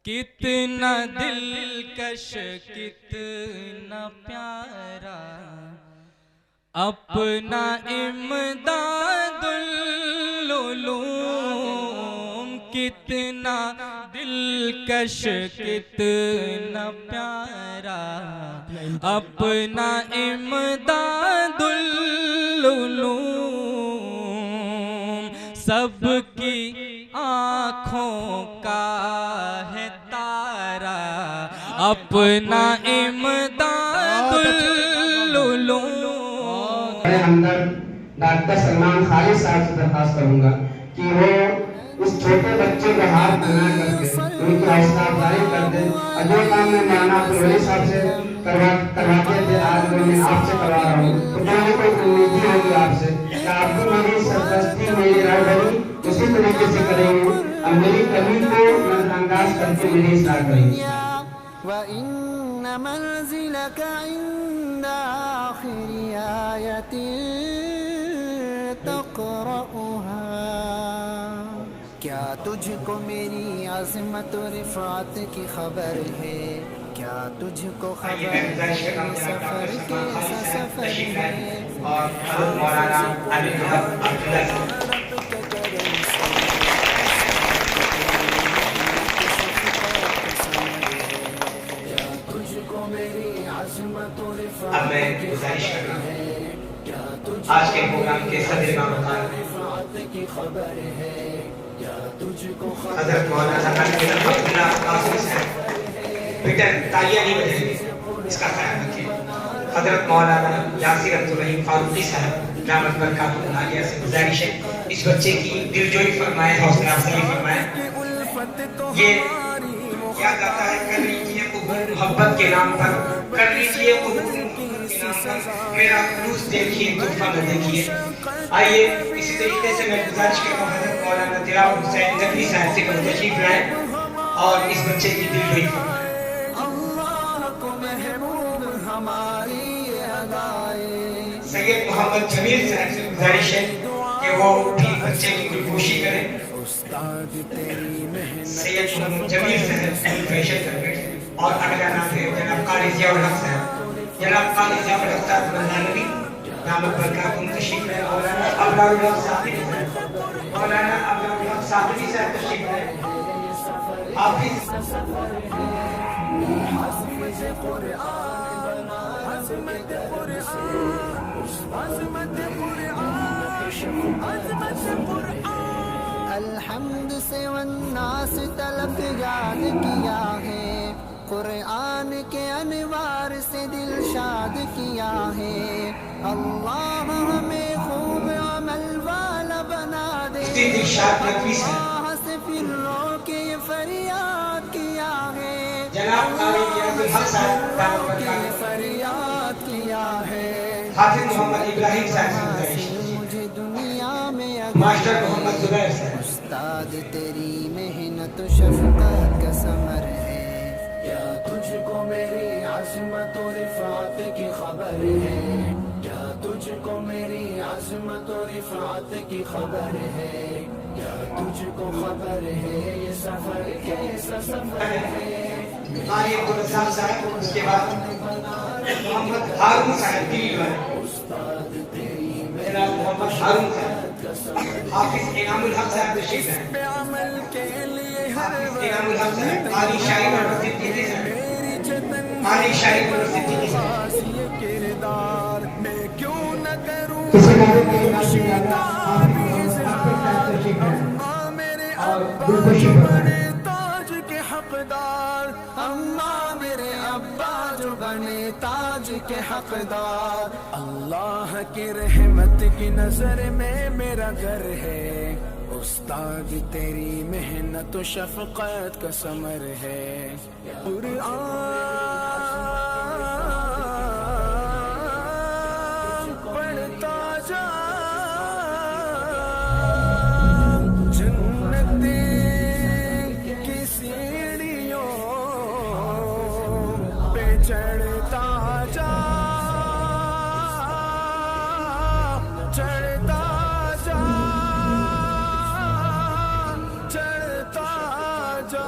کتنا دلکش کتنا پیارا اپنا امداد العلوم، کتنا دلکش کتنا پیارا اپنا امداد العلوم، سب کی آنکھوں کا ہے تارا اپنا امداد العلوم۔ میں اندر ڈاکٹر سلمان خالد صاحب سے درخواست کروں گا کہ وہ اس چھوٹے بچے کو ہاتھ بنا کر کے ان کی حوصلہ افزائی کر دیں، اور جو کام میں مولانا عبدالولی صاحب سے کرواتے تھے آج میں آپ سے کروا رہا ہوں، تو مجھے کوئی امیدی ہوگی آپ سے کہ آپ بھی میری سرپرستی میری رہبری اسی طریقے سے کریں گے اور میری کمی کو نظر انداز کر کے میری اصلاح کریں گے۔ وَإِنَّ مَنْزِلَكَ عِنْدَ آخِرِ آيَةٍ تَقْرَأُهَا، کیا تجھ کو میری عظمت و رفعت کی خبر ہے؟ کیا تجھ کو خبر ہے سفر کیسا سفر ہے؟ اور حضرت مولانا علی عبداللہ اب میں گزارش کر رہا ہوں آج کے پروگرام کے صدر مقام حضرت مولانا علی عبداللہ قاسمی صاحب بیٹا تالیاں نہیں بجیں گے، اس کا خیال رکھیں۔ حضرت مولانا یاسر عبدالرحیم فاروقی صاحب رحمت برکاتہ عالیہ سے گزارش ہے اس بچے کی دلجوئی فرمائیں، حوصلہ افزائی فرمائیں۔ یہ کیا کہتا ہے، کر لیجیے قبول محبت کے نام پر، کر لیجیے قبول محبت کے نام پر، میرا خلوص دیکھیے تحفہ نہ دیکھیے۔ آئیے اسی طریقے سے میں گزارش کرتا ہوں حضرت مولانا تلاوت حسین نقوی صاحب سے تشریف لائیں اور اس بچے کی دلجوئی فرمائیں۔ سید محمد جمیل صاحب سے گزارش ہے کہ وہ بھی بچے کی دلگوشی کریں۔ سید محمد جمیل صاحب فیشن کریں اور اگلا نام ہے جناب قاری ضیاء الحق صاحب۔ جناب قاری ضیاء الحق صاحب ملانوی رحمت برکاتہ تشریف لائیں۔ مولانا ابرار الحق صاحب مولانا ابرار الحق صاحب تشریف لائیں۔ حافظ الحمد سے والناس طلب یاد کیا ہے، قرآن کے انوار سے دل شاد کیا ہے، اللہ ہمیں خوب عمل والا بنا دے، اللہ سے پھر رو کے فریاد کیا ہے، جناب قاری ضیاء الحق صاحب فریاد کیا ہے۔ حافظ محمد ابراہیم صاحب سے گزارش ہے، مجھے دنیا میں ماسٹر محمد زبیر صاحب۔ استاد تیری محنت و شفقت کا ثمر ہے، کیا تجھ کو میری عظمت و رفعت کی خبر ہے؟ کیا تجھ کو میری عظمت و رفعت کی خبر ہے؟ کیا تجھ کو خبر ہے یہ سفر کیسا سفر ہے؟ قاری عبدالرزاق صاحب، اس کے بعد محمد ہارون صاحب دلی والے، جناب محمد ہارون صاحب۔ حافظ انعام الحق صاحب تشریف لائیں۔ حافظ انعام الحق صاحب قاری شاہین اور صدیقی صاحب، قاری شاہین اور صدیقی صاحب۔ کسی موضوع کے نام سے حافظ محمد حافظ صاحب تشریف لائیں اور دلخوشی فرمائیں۔ تاج کے حقدار اماں میرے ابا جو بنے تاج کے حقدار، اللہ کی رحمت کی نظر میں میرا گھر ہے، استاد تیری محنت و شفقت کا ثمر ہے، قرآن پڑھتا جا چڑھتا جا چڑھتا جا چڑھتا جا